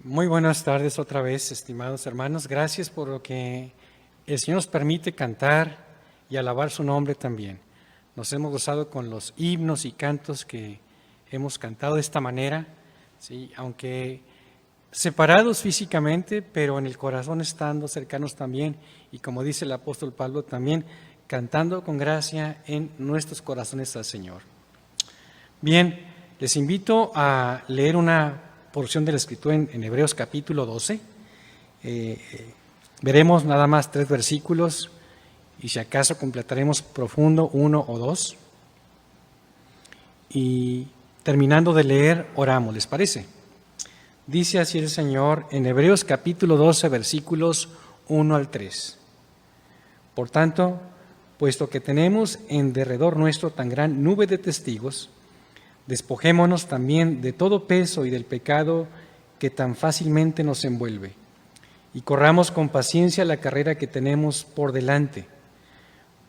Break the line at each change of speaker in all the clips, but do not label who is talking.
Muy buenas tardes otra vez, estimados hermanos. Gracias por lo que el Señor nos permite cantar y alabar su nombre también. Nos hemos gozado con los himnos y cantos que hemos cantado de esta manera, ¿sí? Aunque separados físicamente, pero en el corazón estando cercanos también, y como dice el apóstol Pablo también, cantando con gracia en nuestros corazones al Señor. Bien, les invito a leer una porción de la Escritura en Hebreos capítulo 12. Veremos nada más 3 versículos y si acaso completaremos profundo 1 o 2. Y terminando de leer, oramos, ¿les parece? Dice así el Señor en Hebreos capítulo 12, versículos 1 al 3. Por tanto, puesto que tenemos en derredor nuestro tan gran nube de testigos, despojémonos también de todo peso y del pecado que tan fácilmente nos envuelve, y corramos con paciencia la carrera que tenemos por delante,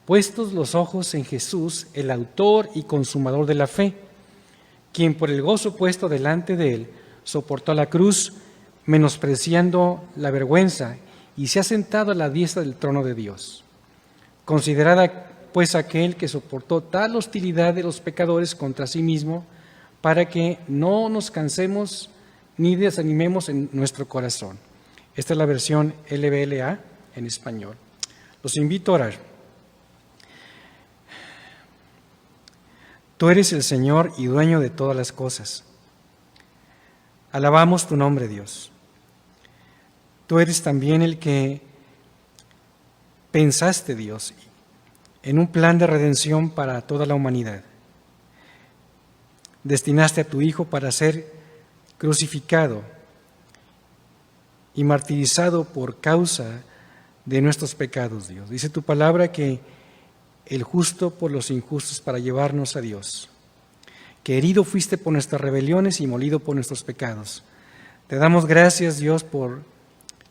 puestos los ojos en Jesús, el autor y consumador de la fe, quien por el gozo puesto delante de él soportó la cruz, menospreciando la vergüenza, y se ha sentado a la diestra del trono de Dios. Considerad pues aquel que soportó tal hostilidad de los pecadores contra sí mismo, para que no nos cansemos ni desanimemos en nuestro corazón. Esta es la versión LBLA en español. Los invito a orar. Tú eres el Señor y dueño de todas las cosas. Alabamos tu nombre, Dios. Tú eres también el que pensaste, Dios, en un plan de redención para toda la humanidad. Destinaste a tu Hijo para ser crucificado y martirizado por causa de nuestros pecados, Dios. Dice tu palabra que el justo por los injustos para llevarnos a Dios, que herido fuiste por nuestras rebeliones y molido por nuestros pecados. Te damos gracias, Dios, por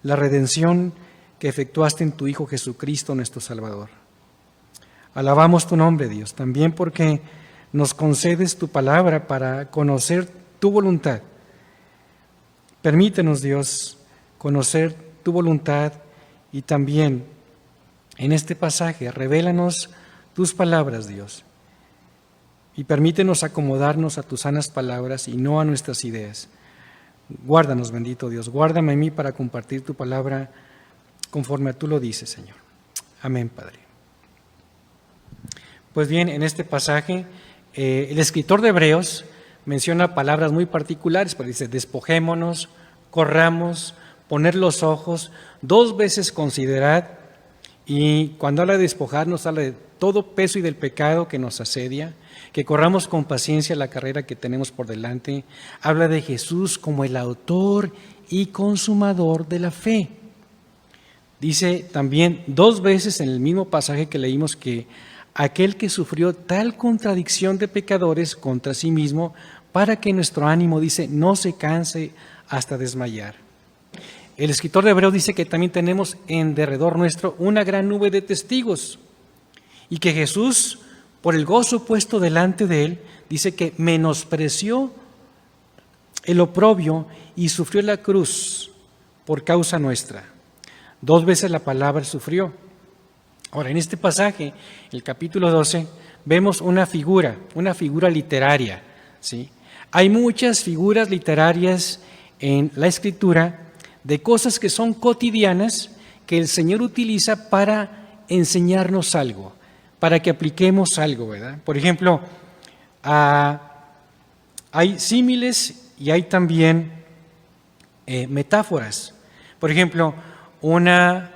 la redención que efectuaste en tu Hijo Jesucristo, nuestro Salvador. Alabamos tu nombre, Dios, también porque nos concedes tu palabra para conocer tu voluntad. Permítenos, Dios, conocer tu voluntad y también en este pasaje revélanos tus palabras, Dios, y permítenos acomodarnos a tus sanas palabras y no a nuestras ideas. Guárdanos, bendito Dios, guárdame a mí para compartir tu palabra conforme tú lo dices, Señor. Amén, Padre. Pues bien, en este pasaje, el escritor de Hebreos menciona palabras muy particulares, pero dice, despojémonos, corramos, poner los ojos, 2 veces considerad, y cuando habla de despojarnos, habla de todo peso y del pecado que nos asedia, que corramos con paciencia la carrera que tenemos por delante, habla de Jesús como el autor y consumador de la fe. Dice también 2 veces en el mismo pasaje que leímos que aquel que sufrió tal contradicción de pecadores contra sí mismo, para que nuestro ánimo, dice, no se canse hasta desmayar. El escritor de Hebreos dice que también tenemos en derredor nuestro una gran nube de testigos, y que Jesús, por el gozo puesto delante de él, dice que menospreció el oprobio y sufrió la cruz por causa nuestra. 2 veces la palabra sufrió. Ahora, en este pasaje, el capítulo 12, vemos una figura literaria, ¿sí? Hay muchas figuras literarias en la Escritura de cosas que son cotidianas que el Señor utiliza para enseñarnos algo, para que apliquemos algo, ¿verdad? Por ejemplo, hay símiles y hay también metáforas. Por ejemplo, una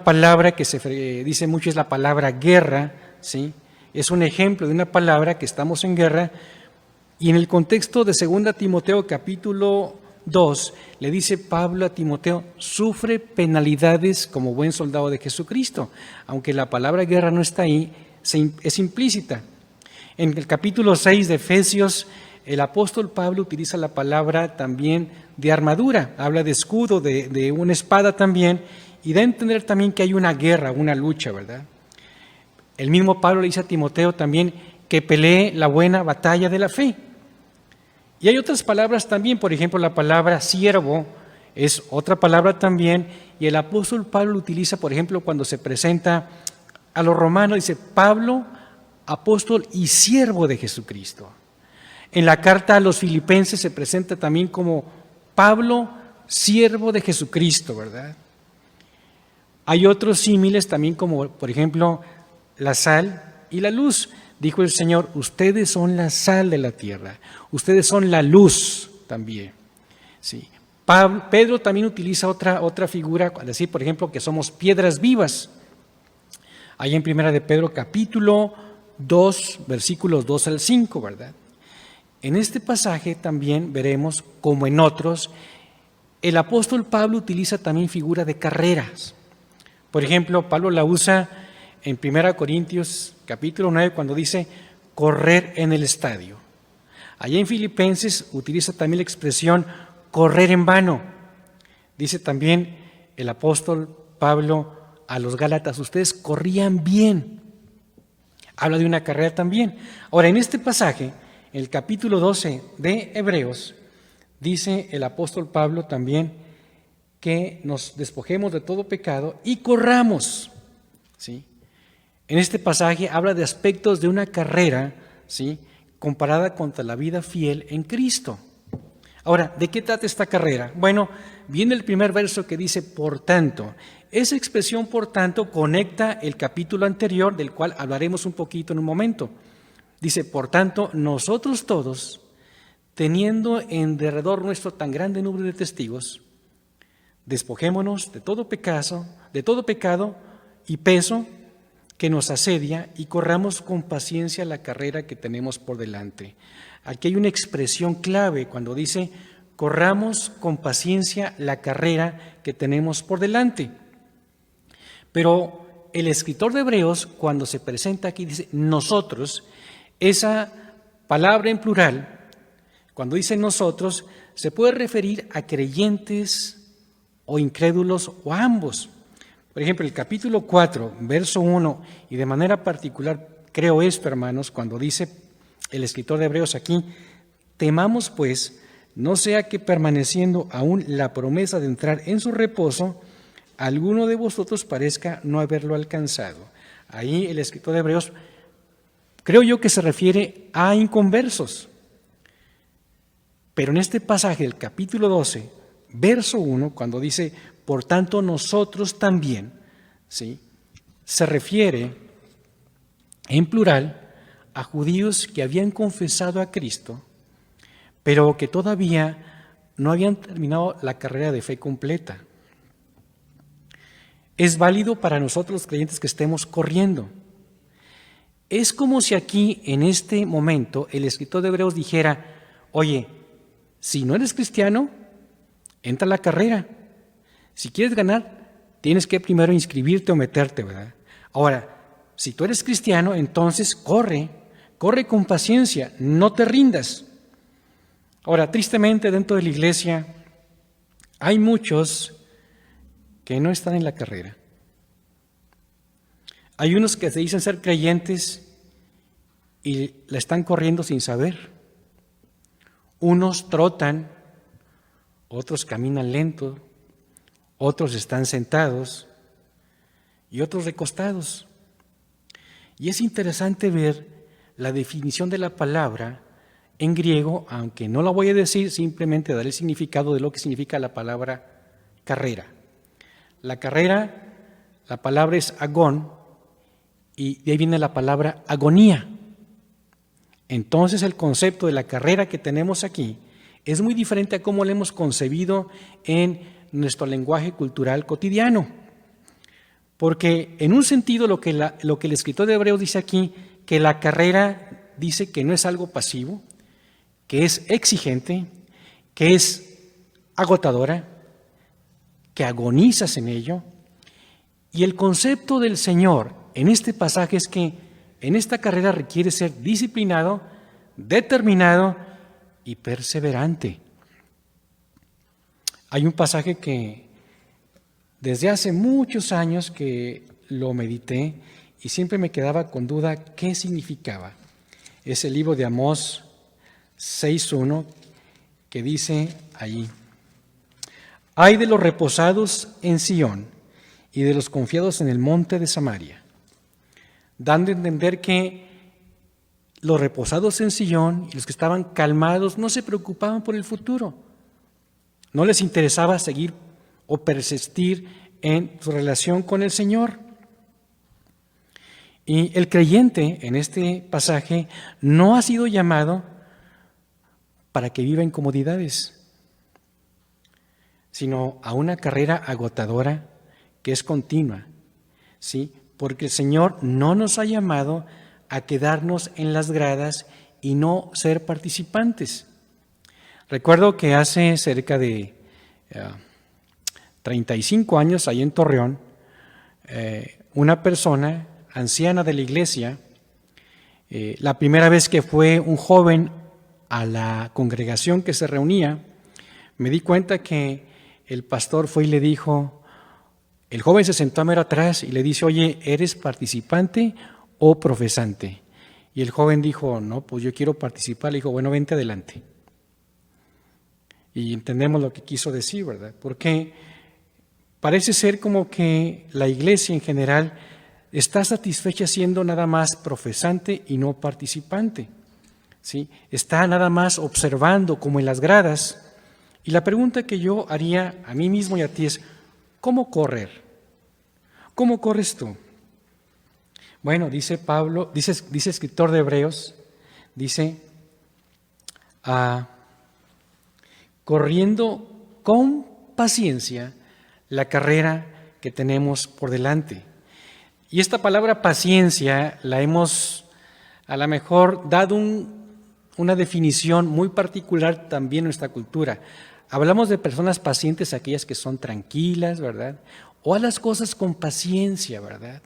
palabra que se dice mucho es la palabra guerra, ¿sí? Es un ejemplo de una palabra que estamos en guerra, y en el contexto de 2 Timoteo capítulo 2 le dice Pablo a Timoteo, sufre penalidades como buen soldado de Jesucristo, aunque la palabra guerra no está ahí, es implícita. En el capítulo 6 de Efesios, el apóstol Pablo utiliza la palabra también de armadura, habla de escudo, de una espada también, y da a entender también que hay una guerra, una lucha, ¿verdad? El mismo Pablo le dice a Timoteo también que pelee la buena batalla de la fe. Y hay otras palabras también, por ejemplo, la palabra siervo es otra palabra también, y el apóstol Pablo lo utiliza, por ejemplo, cuando se presenta a los romanos, dice Pablo, apóstol y siervo de Jesucristo. En la carta a los filipenses se presenta también como Pablo, siervo de Jesucristo, ¿verdad? Hay otros símiles también como, por ejemplo, la sal y la luz. Dijo el Señor, ustedes son la sal de la tierra, ustedes son la luz también. Sí. Pedro también utiliza otra figura, al decir, por ejemplo, que somos piedras vivas. Ahí en Primera de Pedro, capítulo 2, versículos 2 al 5, ¿verdad? En este pasaje también veremos, como en otros, el apóstol Pablo utiliza también figura de carreras. Por ejemplo, Pablo la usa en 1 Corintios capítulo 9 cuando dice correr en el estadio. Allá en Filipenses utiliza también la expresión correr en vano. Dice también el apóstol Pablo a los Gálatas, ustedes corrían bien. Habla de una carrera también. Ahora, en este pasaje, en el capítulo 12 de Hebreos, dice el apóstol Pablo también que nos despojemos de todo pecado y corramos, ¿sí? En este pasaje habla de aspectos de una carrera, ¿sí?, comparada contra la vida fiel en Cristo. Ahora, ¿de qué trata esta carrera? Bueno, viene el primer verso que dice, por tanto. Esa expresión, por tanto, conecta el capítulo anterior, del cual hablaremos un poquito en un momento. Dice, por tanto, nosotros todos, teniendo en derredor nuestro tan grande número de testigos, despojémonos de todo pecado y peso que nos asedia y corramos con paciencia la carrera que tenemos por delante. Aquí hay una expresión clave cuando dice, corramos con paciencia la carrera que tenemos por delante. Pero el escritor de Hebreos, cuando se presenta aquí, dice nosotros, esa palabra en plural, cuando dice nosotros, se puede referir a creyentes o incrédulos o a ambos. Por ejemplo, el capítulo 4, verso 1, y de manera particular creo esto, hermanos, cuando dice el escritor de Hebreos aquí, temamos pues, no sea que permaneciendo aún la promesa de entrar en su reposo, alguno de vosotros parezca no haberlo alcanzado. Ahí el escritor de Hebreos, creo yo que se refiere a inconversos. Pero en este pasaje del capítulo 12, verso 1, cuando dice, por tanto nosotros también, ¿sí?, se refiere en plural a judíos que habían confesado a Cristo, pero que todavía no habían terminado la carrera de fe completa. Es válido para nosotros los creyentes que estemos corriendo. Es como si aquí, en este momento, el escritor de Hebreos dijera, oye, si no eres cristiano, entra a la carrera. Si quieres ganar, tienes que primero inscribirte o meterte, ¿verdad? Ahora, si tú eres cristiano, entonces corre con paciencia, no te rindas. Ahora, tristemente dentro de la iglesia hay muchos que no están en la carrera. Hay unos que se dicen ser creyentes y la están corriendo sin saber. Unos trotan, otros caminan lento, otros están sentados y otros recostados. Y es interesante ver la definición de la palabra en griego, aunque no la voy a decir, simplemente daré el significado de lo que significa la palabra carrera. La carrera, la palabra es agón, y de ahí viene la palabra agonía. Entonces el concepto de la carrera que tenemos aquí es muy diferente a cómo lo hemos concebido en nuestro lenguaje cultural cotidiano. Porque en un sentido lo que el escritor de Hebreos dice aquí, que la carrera dice que no es algo pasivo, que es exigente, que es agotadora, que agonizas en ello. Y el concepto del Señor en este pasaje es que en esta carrera requiere ser disciplinado, determinado y perseverante. Hay un pasaje que desde hace muchos años que lo medité y siempre me quedaba con duda qué significaba. Es el libro de Amós 6:1 que dice allí: Ay de los reposados en Sión y de los confiados en el monte de Samaria, dando a entender que los reposados en Sión y los que estaban calmados no se preocupaban por el futuro, no les interesaba seguir o persistir en su relación con el Señor. Y el creyente en este pasaje no ha sido llamado para que viva en comodidades, sino a una carrera agotadora que es continua, ¿sí? Porque el Señor no nos ha llamado a quedarnos en las gradas y no ser participantes. Recuerdo que hace cerca de 35 años, ahí en Torreón, una persona anciana de la iglesia, la primera vez que fue un joven a la congregación que se reunía, me di cuenta que el pastor fue y le dijo, el joven se sentó a mero atrás y le dice: oye, ¿eres participante o profesante? Y el joven dijo: no, pues yo quiero participar. Le dijo: bueno, vente adelante. Y entendemos lo que quiso decir, ¿verdad? Porque parece ser como que la iglesia en general está satisfecha siendo nada más profesante y no participante, ¿sí? Está nada más observando como en las gradas. Y la pregunta que yo haría a mí mismo y a ti es: ¿cómo correr? ¿Cómo corres tú? Bueno, dice Pablo, dice escritor de Hebreos, dice, corriendo con paciencia la carrera que tenemos por delante. Y esta palabra paciencia la hemos a lo mejor dado una definición muy particular también en nuestra cultura. Hablamos de personas pacientes, aquellas que son tranquilas, ¿verdad? O a las cosas con paciencia, ¿verdad?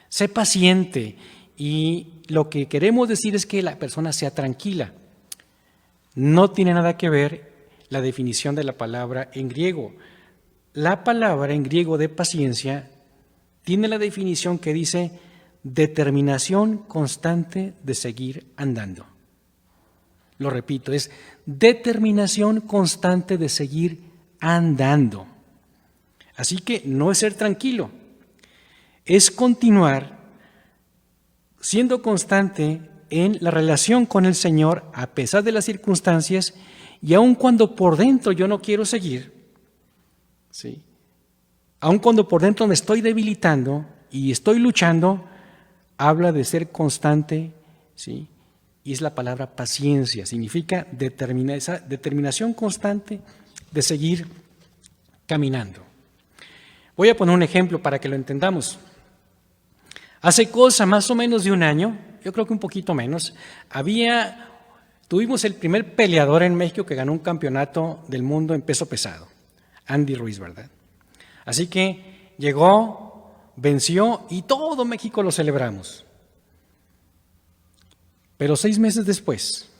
Sé paciente, y lo que queremos decir es que la persona sea tranquila. No tiene nada que ver la definición de la palabra en griego. La palabra en griego de paciencia tiene la definición que dice determinación constante de seguir andando. Lo repito, es determinación constante de seguir andando. Así que no es ser tranquilo, es continuar siendo constante en la relación con el Señor a pesar de las circunstancias, y aun cuando por dentro yo no quiero seguir, ¿sí? Aun cuando por dentro me estoy debilitando y estoy luchando, habla de ser constante, ¿sí? Y es la palabra paciencia, significa esa determinación constante de seguir caminando. Voy a poner un ejemplo para que lo entendamos. Hace cosa más o menos de un año, yo creo que un poquito menos, tuvimos el primer peleador en México que ganó un campeonato del mundo en peso pesado, Andy Ruiz, ¿verdad? Así que llegó, venció y todo México lo celebramos. Pero 6 meses después,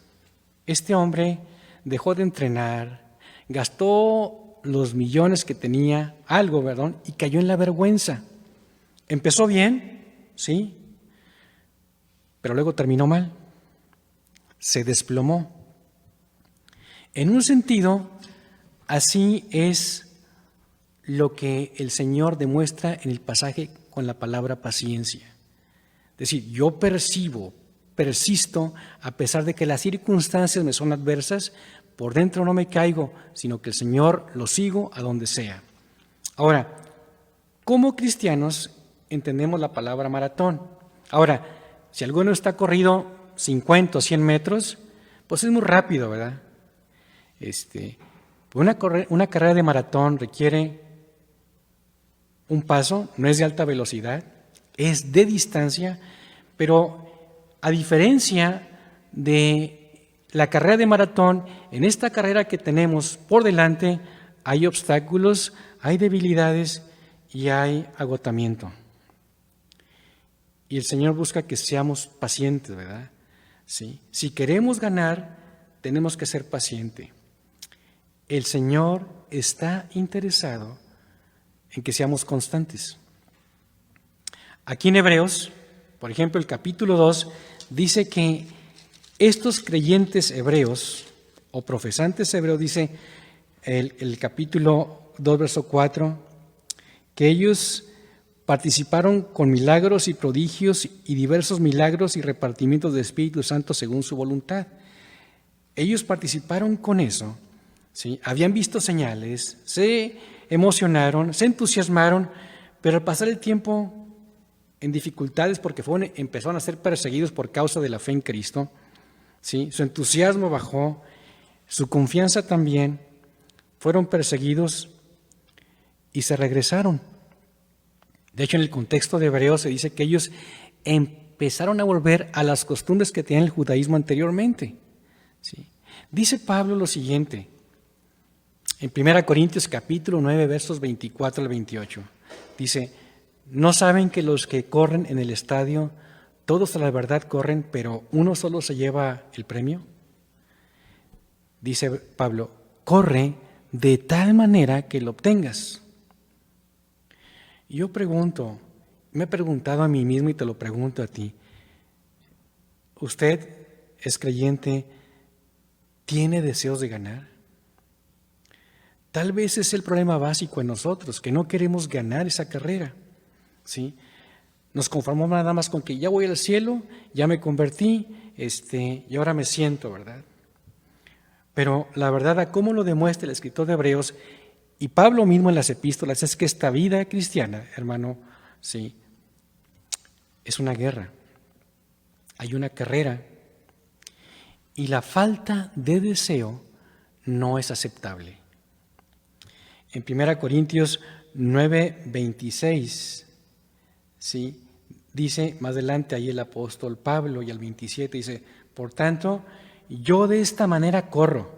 este hombre dejó de entrenar, gastó los millones que tenía, y cayó en la vergüenza. Empezó bien, sí, pero luego terminó mal. Se desplomó. En un sentido, así es lo que el Señor demuestra en el pasaje con la palabra paciencia. Es decir, yo persisto, a pesar de que las circunstancias me son adversas, por dentro no me caigo, sino que el Señor lo sigo a donde sea. Ahora, como cristianos entendemos la palabra maratón. Ahora, si alguno está corrido 50 o 100 metros, pues es muy rápido, ¿verdad? Una carrera de maratón requiere un paso, no es de alta velocidad, es de distancia, pero a diferencia de la carrera de maratón, en esta carrera que tenemos por delante hay obstáculos, hay debilidades y hay agotamiento. Y el Señor busca que seamos pacientes, ¿verdad? ¿Sí? Si queremos ganar, tenemos que ser pacientes. El Señor está interesado en que seamos constantes. Aquí en Hebreos, por ejemplo, el capítulo 2, dice que estos creyentes hebreos o profesantes hebreos, dice el capítulo 2, verso 4, que ellos participaron con milagros y prodigios y diversos milagros y repartimientos de Espíritu Santo según su voluntad. Ellos participaron con eso, ¿sí? Habían visto señales, se emocionaron, se entusiasmaron, pero al pasar el tiempo en dificultades porque empezaron a ser perseguidos por causa de la fe en Cristo, ¿sí? Su entusiasmo bajó, su confianza también, fueron perseguidos y se regresaron. De hecho, en el contexto de Hebreos se dice que ellos empezaron a volver a las costumbres que tenía el judaísmo anteriormente. ¿Sí? Dice Pablo lo siguiente, en 1 Corintios capítulo 9, versos 24 al 28. Dice, ¿no saben que los que corren en el estadio, todos a la verdad corren, pero uno solo se lleva el premio? Dice Pablo, corre de tal manera que lo obtengas. Yo pregunto, me he preguntado a mí mismo y te lo pregunto a ti, ¿usted es creyente? ¿Tiene deseos de ganar? Tal vez es el problema básico en nosotros, que no queremos ganar esa carrera, ¿sí? Nos conformamos nada más con que ya voy al cielo, ya me convertí, y ahora me siento, ¿verdad? Pero la verdad, a cómo lo demuestra el escritor de Hebreos, y Pablo mismo en las epístolas, es que esta vida cristiana, hermano, sí, es una guerra. Hay una carrera y la falta de deseo no es aceptable. En 1 Corintios 9, 26, ¿sí? Dice más adelante ahí el apóstol Pablo y al 27 dice, por tanto, yo de esta manera corro.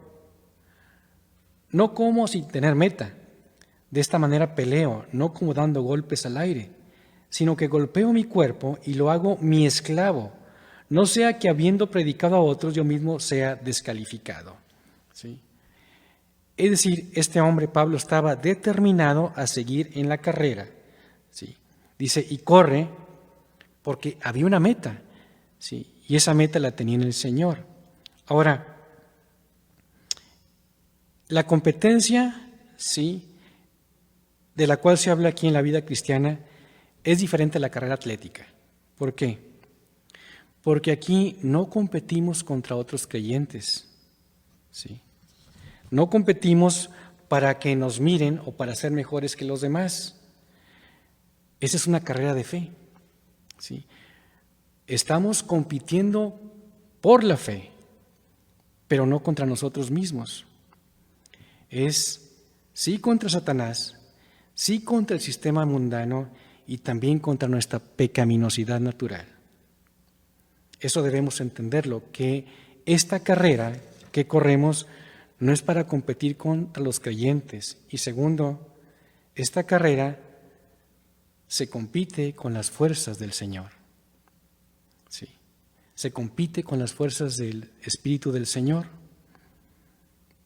No como sin tener meta, de esta manera peleo, no como dando golpes al aire, sino que golpeo mi cuerpo y lo hago mi esclavo, no sea que habiendo predicado a otros yo mismo sea descalificado. ¿Sí? Es decir, este hombre Pablo estaba determinado a seguir en la carrera. ¿Sí? Dice, y corre porque había una meta, ¿sí? Y esa meta la tenía en el Señor. Ahora, la competencia, sí, de la cual se habla aquí en la vida cristiana, es diferente a la carrera atlética. ¿Por qué? Porque aquí no competimos contra otros creyentes, ¿sí? No competimos para que nos miren o para ser mejores que los demás. Esa es una carrera de fe, ¿sí? Estamos compitiendo por la fe, pero no contra nosotros mismos. Es sí contra Satanás, sí contra el sistema mundano y también contra nuestra pecaminosidad natural. Eso debemos entenderlo, que esta carrera que corremos no es para competir contra los creyentes. Y segundo, esta carrera se compite con las fuerzas del Señor. Sí, se compite con las fuerzas del Espíritu del Señor,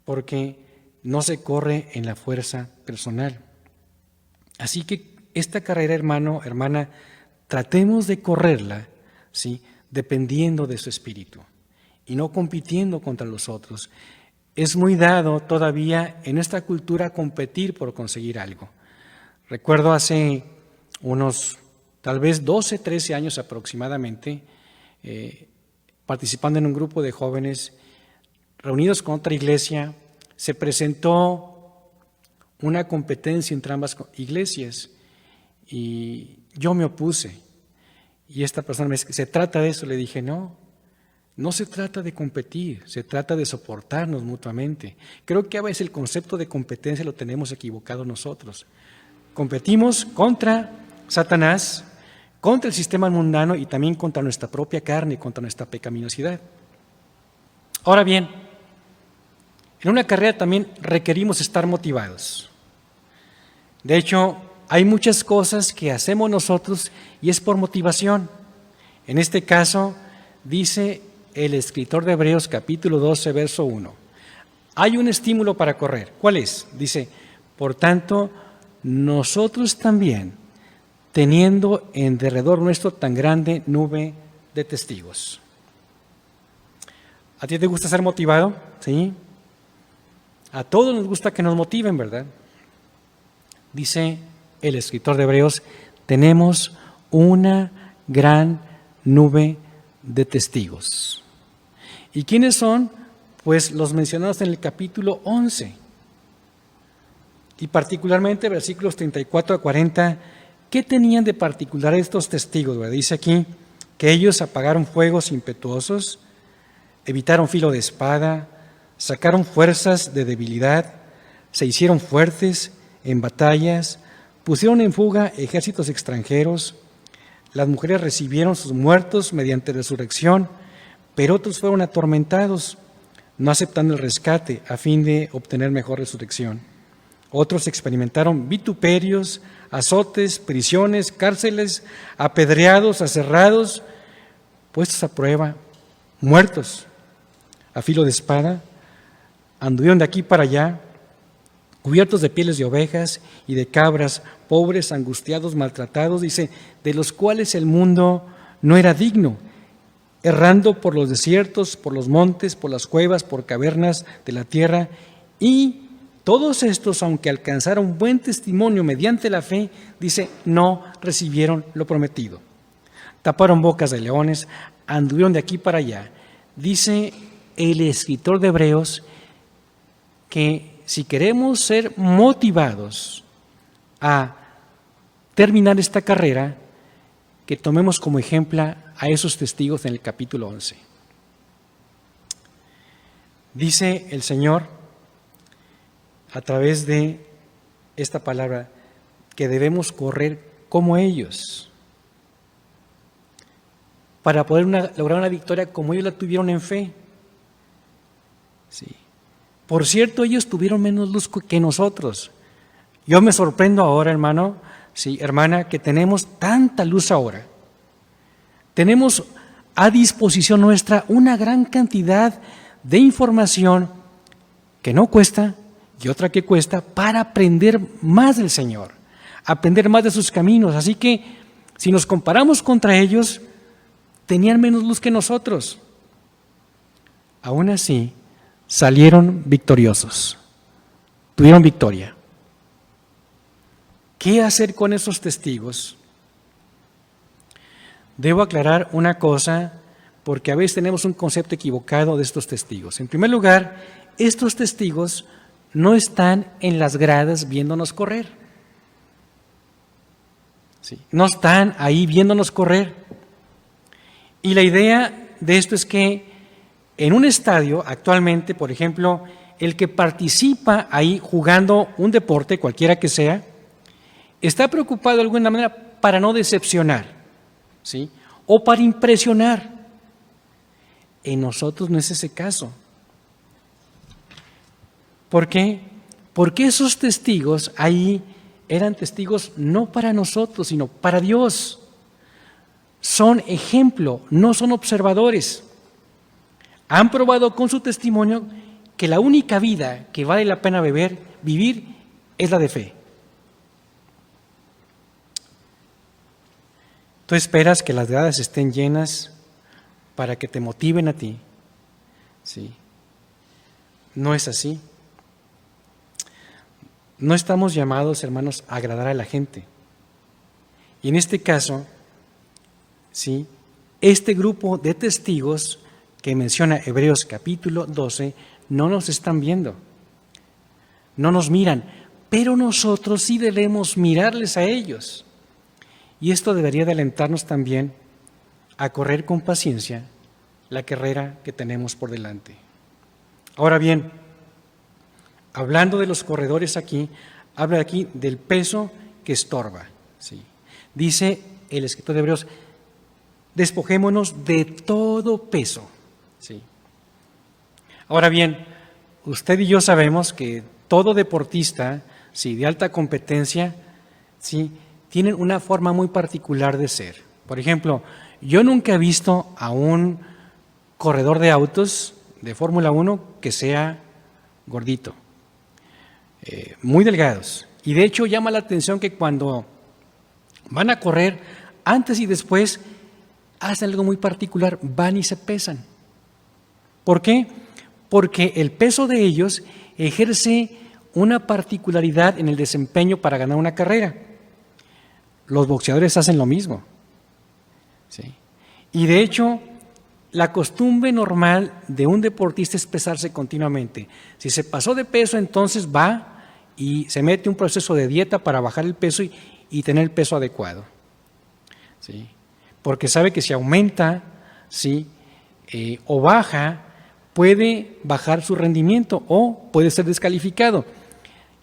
porque no se corre en la fuerza personal. Así que esta carrera, hermano, hermana, tratemos de correrla, ¿sí?, dependiendo de su espíritu y no compitiendo contra los otros. Es muy dado todavía en esta cultura competir por conseguir algo. Recuerdo hace unos tal vez 12, 13 años aproximadamente, participando en un grupo de jóvenes reunidos con otra iglesia, se presentó una competencia entre ambas iglesias y yo me opuse. Y esta persona me dice, ¿se trata de eso? Le dije, no se trata de competir, se trata de soportarnos mutuamente. Creo que a veces el concepto de competencia lo tenemos equivocado nosotros. Competimos contra Satanás, contra el sistema mundano y también contra nuestra propia carne, contra nuestra pecaminosidad. Ahora bien, en una carrera también requerimos estar motivados. De hecho, hay muchas cosas que hacemos nosotros y es por motivación. En este caso, dice el escritor de Hebreos capítulo 12, verso 1. Hay un estímulo para correr. ¿Cuál es? Dice, por tanto, nosotros también, teniendo en derredor nuestro tan grande nube de testigos. ¿A ti te gusta ser motivado? ¿Sí? A todos nos gusta que nos motiven, ¿verdad? Dice el escritor de Hebreos, tenemos una gran nube de testigos. ¿Y quiénes son? Pues los mencionados en el capítulo 11. Y particularmente versículos 34 a 40, ¿qué tenían de particular estos testigos? ¿Verdad? Dice aquí que ellos apagaron fuegos impetuosos, evitaron filo de espada, sacaron fuerzas de debilidad, se hicieron fuertes en batallas, pusieron en fuga ejércitos extranjeros, las mujeres recibieron sus muertos mediante resurrección, pero otros fueron atormentados, no aceptando el rescate a fin de obtener mejor resurrección. Otros experimentaron vituperios, azotes, prisiones, cárceles, apedreados, aserrados, puestos a prueba, muertos a filo de espada, anduvieron de aquí para allá, cubiertos de pieles de ovejas y de cabras, pobres, angustiados, maltratados, dice, de los cuales el mundo no era digno, errando por los desiertos, por los montes, por las cuevas, por cavernas de la tierra, y todos estos, aunque alcanzaron buen testimonio mediante la fe, dice, no recibieron lo prometido. Taparon bocas de leones, anduvieron de aquí para allá. Dice el escritor de Hebreos que si queremos ser motivados a terminar esta carrera, que tomemos como ejemplo a esos testigos en el capítulo 11. Dice el Señor a través de esta palabra que debemos correr como ellos para poder lograr una victoria como ellos la tuvieron en fe. Sí. Por cierto, ellos tuvieron menos luz que nosotros. Yo me sorprendo ahora, hermano, sí, hermana, que tenemos tanta luz ahora. Tenemos a disposición nuestra una gran cantidad de información que no cuesta y otra que cuesta para aprender más del Señor, aprender más de sus caminos. Así que si nos comparamos contra ellos, tenían menos luz que nosotros. Aún así, salieron victoriosos, tuvieron victoria. ¿Qué hacer con esos testigos? Debo aclarar una cosa, porque a veces tenemos un concepto equivocado de estos testigos. En primer lugar, estos testigos no están en las gradas viéndonos correr. Sí, no están ahí viéndonos correr. Y la idea de esto es que en un estadio, actualmente, por ejemplo, el que participa ahí jugando un deporte, cualquiera que sea, está preocupado de alguna manera para no decepcionar, ¿sí? O para impresionar. En nosotros no es ese caso. ¿Por qué? Porque esos testigos ahí eran testigos no para nosotros, sino para Dios. Son ejemplo, no son observadores. Han probado con su testimonio que la única vida que vale la pena vivir es la de fe. Tú esperas que las gradas estén llenas para que te motiven a ti. Sí. No es así. No estamos llamados, hermanos, a agradar a la gente. Y en este caso, sí, este grupo de testigos que menciona Hebreos capítulo 12 no nos están viendo, no nos miran, pero nosotros sí debemos mirarles a ellos. Y esto debería de alentarnos también a correr con paciencia la carrera que tenemos por delante. Ahora bien, hablando de los corredores aquí, habla aquí del peso que estorba. ¿Sí? Dice el escritor de Hebreos, despojémonos de todo peso. ¿Sí? Ahora bien, usted y yo sabemos que todo deportista, ¿sí?, de alta competencia, ¿sí?, tienen una forma muy particular de ser. Por ejemplo, yo nunca he visto a un corredor de autos de Fórmula 1 que sea gordito, muy delgados. Y de hecho llama la atención que cuando van a correr, antes y después, hacen algo muy particular, van y se pesan. ¿Por qué? Porque el peso de ellos ejerce una particularidad en el desempeño para ganar una carrera. Los boxeadores hacen lo mismo. ¿Sí? Y de hecho, la costumbre normal de un deportista es pesarse continuamente. Si se pasó de peso, entonces va y se mete un proceso de dieta para bajar el peso y tener el peso adecuado. ¿Sí? Porque sabe que si aumenta, ¿sí? O baja, puede bajar su rendimiento o puede ser descalificado.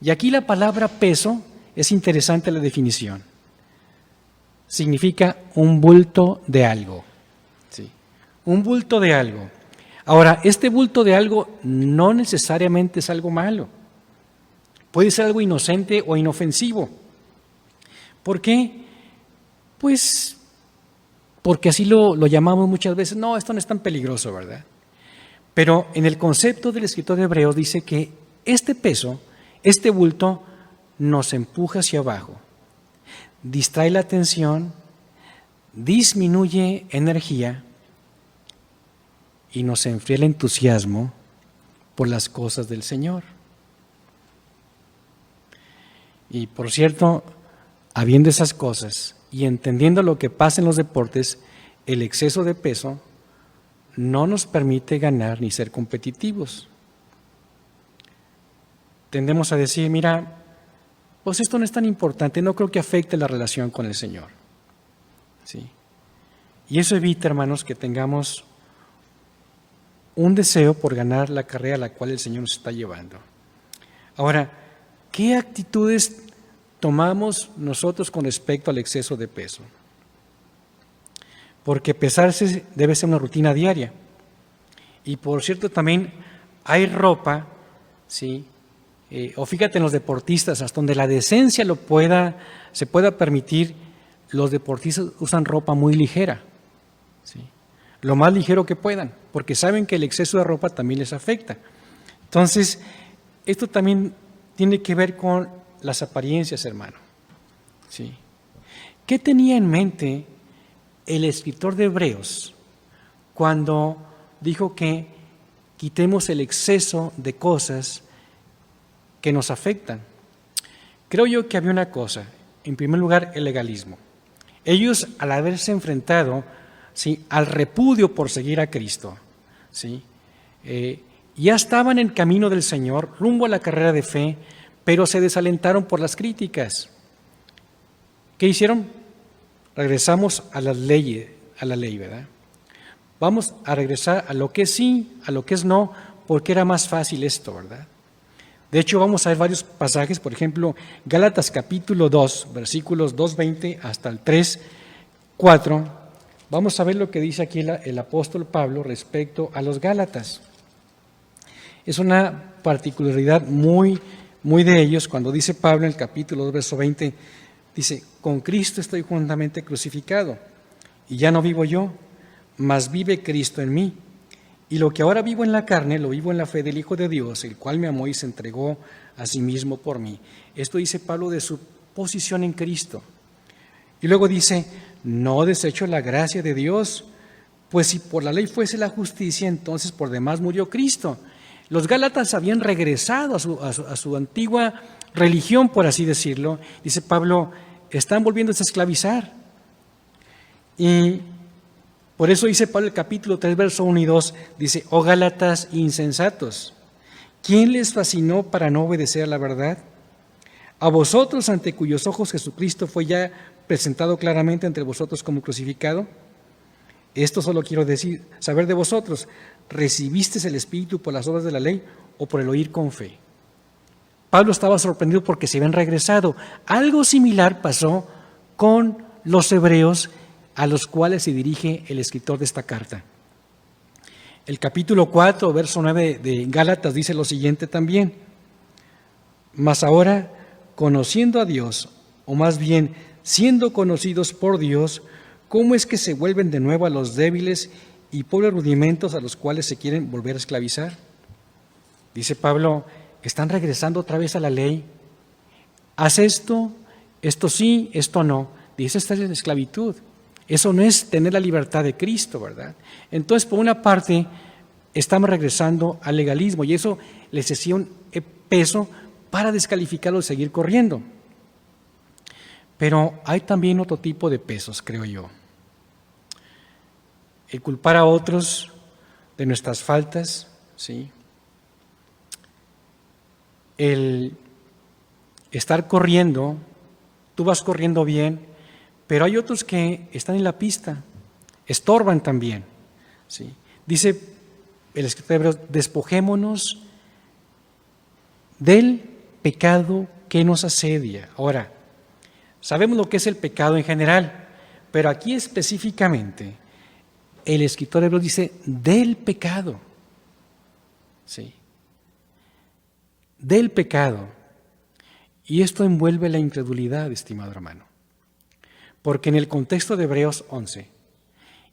Y aquí la palabra peso es interesante la definición. Significa un bulto de algo. ¿Sí? Un bulto de algo. Ahora, este bulto de algo no necesariamente es algo malo. Puede ser algo inocente o inofensivo. ¿Por qué? Pues porque así lo llamamos muchas veces. No, esto no es tan peligroso, ¿verdad? Pero en el concepto del escritor de Hebreos dice que este peso, este bulto, nos empuja hacia abajo, distrae la atención, disminuye energía y nos enfría el entusiasmo por las cosas del Señor. Y por cierto, habiendo esas cosas y entendiendo lo que pasa en los deportes, el exceso de peso no nos permite ganar ni ser competitivos. Tendemos a decir, mira, pues esto no es tan importante, no creo que afecte la relación con el Señor. ¿Sí? Y eso evita, hermanos, que tengamos un deseo por ganar la carrera a la cual el Señor nos está llevando. Ahora, ¿qué actitudes tomamos nosotros con respecto al exceso de peso? Porque pesarse debe ser una rutina diaria. Y por cierto, también hay ropa, ¿sí? O fíjate en los deportistas, hasta donde la decencia se pueda permitir, los deportistas usan ropa muy ligera, ¿sí? Lo más ligero que puedan, porque saben que el exceso de ropa también les afecta. Entonces, esto también tiene que ver con las apariencias, hermano. ¿Sí? ¿Qué tenía en mente el escritor de Hebreos cuando dijo que quitemos el exceso de cosas que nos afectan? Creo yo que había una cosa, en primer lugar, el legalismo. Ellos, al haberse enfrentado, ¿sí?, al repudio por seguir a Cristo, ¿sí?, ya estaban en camino del Señor, rumbo a la carrera de fe, pero se desalentaron por las críticas. ¿Qué hicieron? Regresamos a la ley, ¿verdad? Vamos a regresar a lo que es sí, a lo que es no, porque era más fácil esto, ¿verdad? De hecho, vamos a ver varios pasajes, por ejemplo, Gálatas capítulo 2, versículos 2:20 hasta el 3:4. Vamos a ver lo que dice aquí el apóstol Pablo respecto a los Gálatas. Es una particularidad muy de ellos cuando dice Pablo en el capítulo 2, verso 20, dice, con Cristo estoy juntamente crucificado, y ya no vivo yo, mas vive Cristo en mí. Y lo que ahora vivo en la carne, lo vivo en la fe del Hijo de Dios, el cual me amó y se entregó a sí mismo por mí. Esto dice Pablo de su posición en Cristo. Y luego dice, no desecho la gracia de Dios, pues si por la ley fuese la justicia, entonces por demás murió Cristo. Los Gálatas habían regresado a su antigua religión, por así decirlo. Dice Pablo, están volviéndose a esclavizar. Y por eso dice Pablo el capítulo 3, verso 1 y 2, dice, oh Gálatas insensatos, ¿quién les fascinó para no obedecer a la verdad? A vosotros, ante cuyos ojos Jesucristo fue ya presentado claramente entre vosotros como crucificado. Esto solo quiero decir, saber de vosotros, ¿recibisteis el Espíritu por las obras de la ley o por el oír con fe? Pablo estaba sorprendido porque se habían regresado. Algo similar pasó con los hebreos a los cuales se dirige el escritor de esta carta. El capítulo 4, verso 9 de Gálatas dice lo siguiente también. Mas ahora, conociendo a Dios, o más bien siendo conocidos por Dios, ¿cómo es que se vuelven de nuevo a los débiles y pobres rudimentos a los cuales se quieren volver a esclavizar? Dice Pablo, están regresando otra vez a la ley. Haz esto sí, esto no. Dice, esta es la esclavitud. Eso no es tener la libertad de Cristo, ¿verdad? Entonces, por una parte, estamos regresando al legalismo y eso les hacía un peso para descalificarlo de seguir corriendo. Pero hay también otro tipo de pesos, creo yo. El culpar a otros de nuestras faltas, ¿sí? El estar corriendo, tú vas corriendo bien, pero hay otros que están en la pista, estorban también, ¿sí? Dice el escritor de Hebreos, despojémonos del pecado que nos asedia. Ahora, sabemos lo que es el pecado en general, pero aquí específicamente el escritor de Hebreos dice del pecado, ¿sí? Del pecado. Y esto envuelve la incredulidad, estimado hermano. Porque en el contexto de Hebreos 11,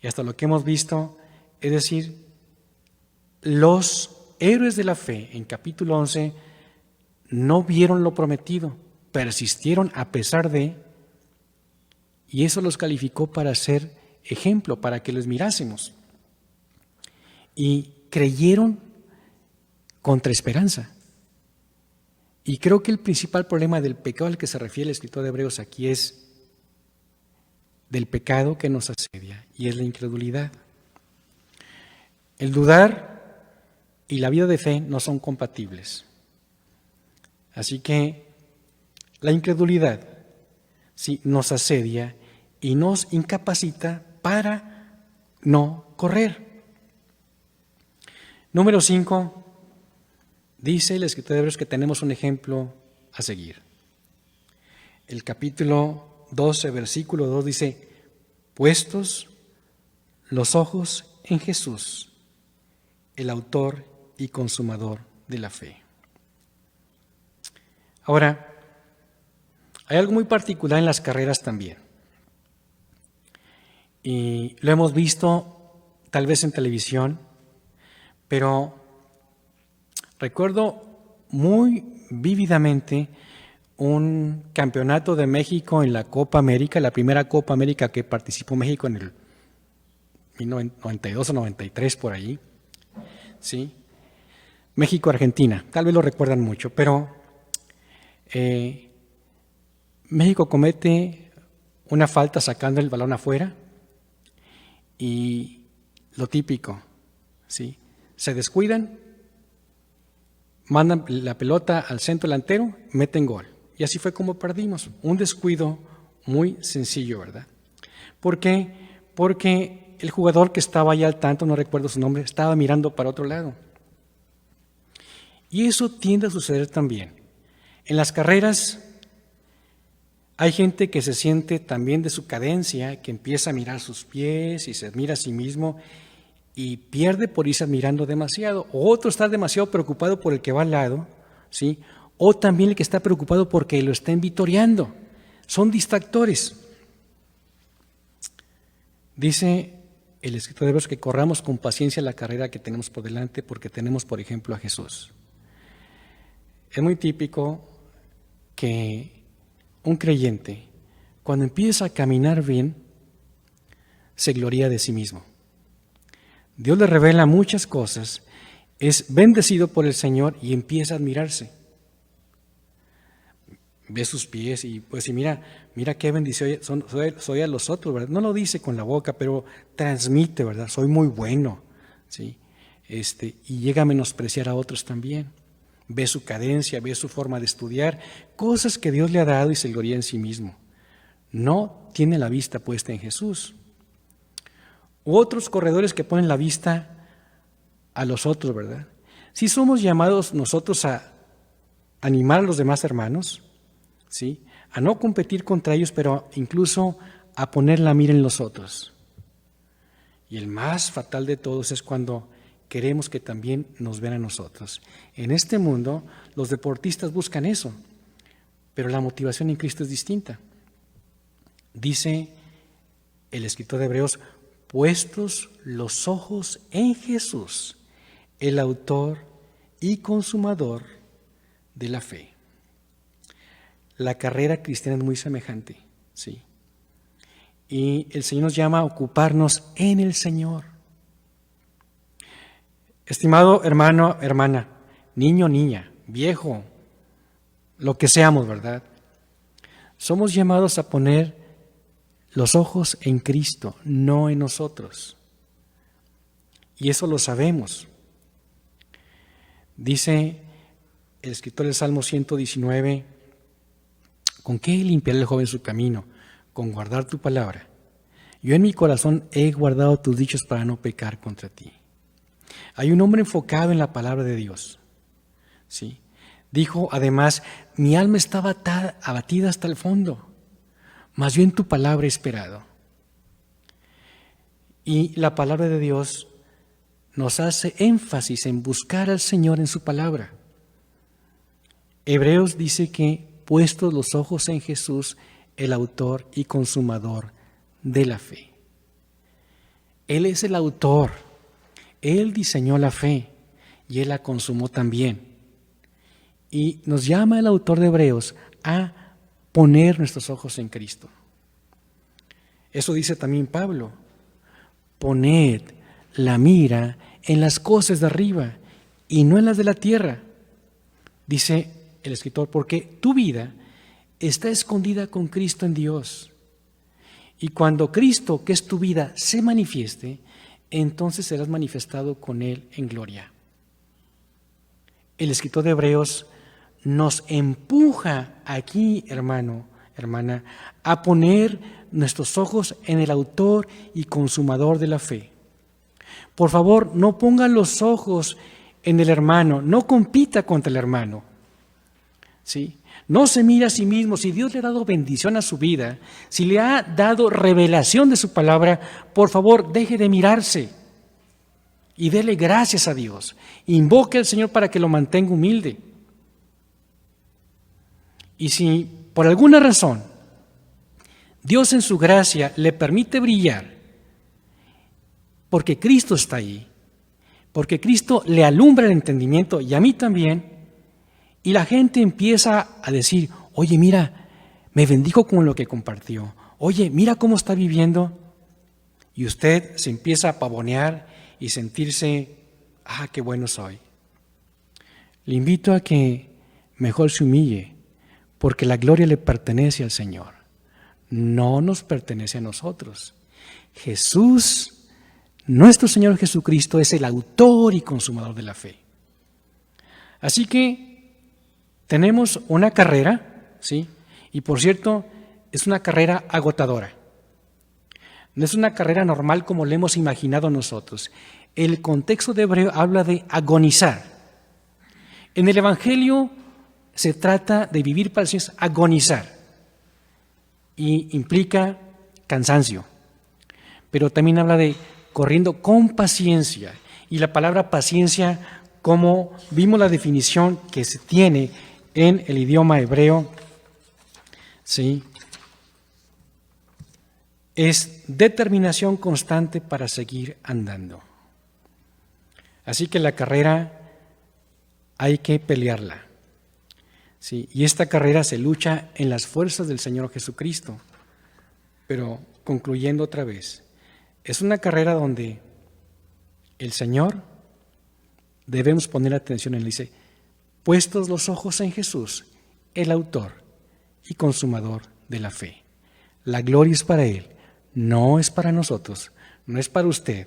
y hasta lo que hemos visto, es decir, los héroes de la fe en capítulo 11 no vieron lo prometido, persistieron a pesar de, y eso los calificó para ser ejemplo, para que les mirásemos. Y creyeron contra esperanza. Y creo que el principal problema del pecado al que se refiere el escritor de Hebreos aquí es del pecado que nos asedia, y es la incredulidad. El dudar y la vida de fe no son compatibles. Así que la incredulidad sí nos asedia y nos incapacita para no correr. Número 5, dice el escritor de Hebreos que tenemos un ejemplo a seguir. El capítulo 12, versículo 2 dice, puestos los ojos en Jesús, el autor y consumador de la fe. Ahora, hay algo muy particular en las carreras también. Y lo hemos visto tal vez en televisión, pero recuerdo muy vívidamente un campeonato de México en la Copa América, la primera Copa América que participó México en el 1992 o 93 por allí, ¿sí? México-Argentina, tal vez lo recuerdan mucho, pero México comete una falta sacando el balón afuera y lo típico, ¿sí? Se descuidan, mandan la pelota al centro delantero, meten gol. Y así fue como perdimos. Un descuido muy sencillo, ¿verdad? ¿Por qué? Porque el jugador que estaba ahí al tanto, no recuerdo su nombre, estaba mirando para otro lado. Y eso tiende a suceder también. En las carreras hay gente que se siente también de su cadencia, que empieza a mirar sus pies y se admira a sí mismo y pierde por irse admirando demasiado. O otro está demasiado preocupado por el que va al lado, ¿sí? O también el que está preocupado porque lo estén vitoreando. Son distractores. Dice el escritor de Hebreos que corramos con paciencia la carrera que tenemos por delante porque tenemos, por ejemplo, a Jesús. Es muy típico que un creyente, cuando empieza a caminar bien, se gloría de sí mismo. Dios le revela muchas cosas, es bendecido por el Señor y empieza a admirarse. Ve sus pies y pues mira qué bendición soy a los otros, ¿verdad? No lo dice con la boca, pero transmite, ¿verdad? Soy muy bueno, ¿sí? Y llega a menospreciar a otros también. Ve su cadencia, ve su forma de estudiar, cosas que Dios le ha dado y se gloria en sí mismo. No tiene la vista puesta en Jesús. U otros corredores que ponen la vista a los otros, ¿verdad? Si somos llamados nosotros a animar a los demás hermanos, ¿sí? A no competir contra ellos, pero incluso a poner la mira en los otros. Y el más fatal de todos es cuando queremos que también nos vean a nosotros. En este mundo, los deportistas buscan eso, pero la motivación en Cristo es distinta. Dice el escritor de Hebreos, puestos los ojos en Jesús, el autor y consumador de la fe. La carrera cristiana es muy semejante, ¿sí? Y el Señor nos llama a ocuparnos en el Señor. Estimado hermano, hermana, niño, niña, viejo, lo que seamos, ¿verdad? Somos llamados a poner los ojos en Cristo, no en nosotros. Y eso lo sabemos. Dice el escritor del Salmo 119, ¿con qué limpiará el joven su camino? Con guardar tu palabra. Yo en mi corazón he guardado tus dichos para no pecar contra ti. Hay un hombre enfocado en la palabra de Dios. ¿Sí? Dijo además, mi alma estaba abatida hasta el fondo, mas yo en tu palabra he esperado. Y la palabra de Dios nos hace énfasis en buscar al Señor en su palabra. Hebreos dice que puestos los ojos en Jesús, el autor y consumador de la fe. Él es el autor, Él diseñó la fe y Él la consumó también. Y nos llama el autor de Hebreos a poner nuestros ojos en Cristo. Eso dice también Pablo, poned la mira en las cosas de arriba y no en las de la tierra. Dice el escritor, porque tu vida está escondida con Cristo en Dios. Y cuando Cristo, que es tu vida, se manifieste, entonces serás manifestado con Él en gloria. El escritor de Hebreos nos empuja aquí, hermano, hermana, a poner nuestros ojos en el autor y consumador de la fe. Por favor, no pongan los ojos en el hermano, no compita contra el hermano. ¿Sí? No se mira a sí mismo. Si Dios le ha dado bendición a su vida, si le ha dado revelación de su palabra, por favor, deje de mirarse y dele gracias a Dios. Invoque al Señor para que lo mantenga humilde. Y si por alguna razón Dios en su gracia le permite brillar, porque Cristo está ahí, porque Cristo le alumbra el entendimiento y a mí también, y la gente empieza a decir, oye, mira, me bendijo con lo que compartió, oye, mira cómo está viviendo, y usted se empieza a pavonear y sentirse, qué bueno soy. Le invito a que mejor se humille, porque la gloria le pertenece al Señor, no nos pertenece a nosotros. Jesús, nuestro Señor Jesucristo, es el autor y consumador de la fe. Así que tenemos una carrera, ¿sí? Y por cierto, es una carrera agotadora. No es una carrera normal como la hemos imaginado nosotros. El contexto de Hebreo habla de agonizar. En el Evangelio se trata de vivir para el Señor, agonizar. Y implica cansancio. Pero también habla de corriendo con paciencia. Y la palabra paciencia, como vimos la definición que se tiene en el idioma hebreo, ¿sí?, es determinación constante para seguir andando. Así que la carrera hay que pelearla. ¿Sí? Y esta carrera se lucha en las fuerzas del Señor Jesucristo. Pero concluyendo otra vez, es una carrera donde el Señor, debemos poner atención en él, dice, puestos los ojos en Jesús, el autor y consumador de la fe. La gloria es para Él, no es para nosotros, no es para usted.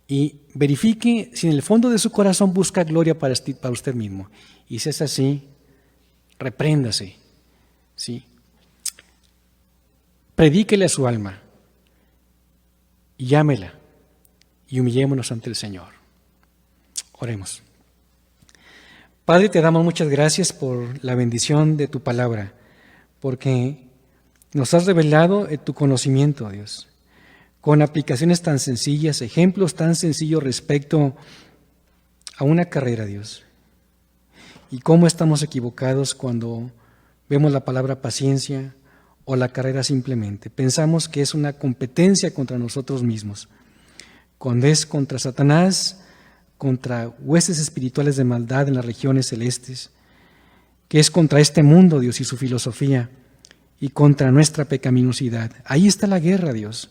Y verifique si en el fondo de su corazón busca gloria para usted mismo. Y si es así, repréndase, ¿sí? Predíquele a su alma, y llámela, y humillémonos ante el Señor. Oremos. Padre, te damos muchas gracias por la bendición de tu palabra, porque nos has revelado tu conocimiento, Dios, con aplicaciones tan sencillas, ejemplos tan sencillos respecto a una carrera, Dios. Y cómo estamos equivocados cuando vemos la palabra paciencia o la carrera simplemente. Pensamos que es una competencia contra nosotros mismos, cuando es contra Satanás, contra huestes espirituales de maldad en las regiones celestes, que es contra este mundo, Dios, y su filosofía, y contra nuestra pecaminosidad. Ahí está la guerra, Dios.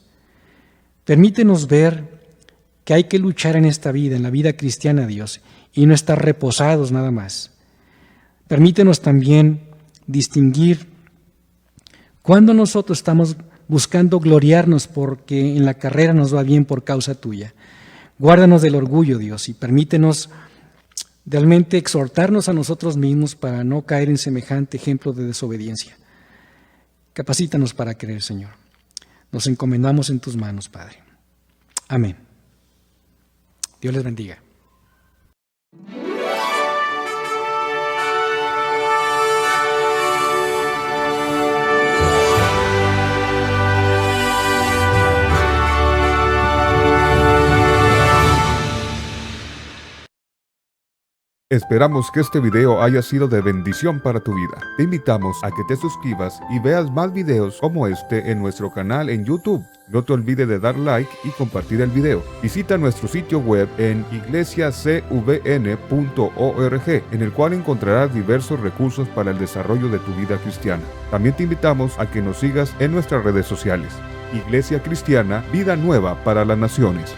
Permítenos ver que hay que luchar en esta vida, en la vida cristiana, Dios, y no estar reposados nada más. Permítenos también distinguir cuando nosotros estamos buscando gloriarnos porque en la carrera nos va bien por causa tuya. Guárdanos del orgullo, Dios, y permítenos realmente exhortarnos a nosotros mismos para no caer en semejante ejemplo de desobediencia. Capacítanos para creer, Señor. Nos encomendamos en tus manos, Padre. Amén. Dios les bendiga.
Esperamos que este video haya sido de bendición para tu vida. Te invitamos a que te suscribas y veas más videos como este en nuestro canal en YouTube. No te olvides de dar like y compartir el video. Visita nuestro sitio web en iglesiacvn.org, en el cual encontrarás diversos recursos para el desarrollo de tu vida cristiana. También te invitamos a que nos sigas en nuestras redes sociales. Iglesia Cristiana, Vida Nueva para las Naciones.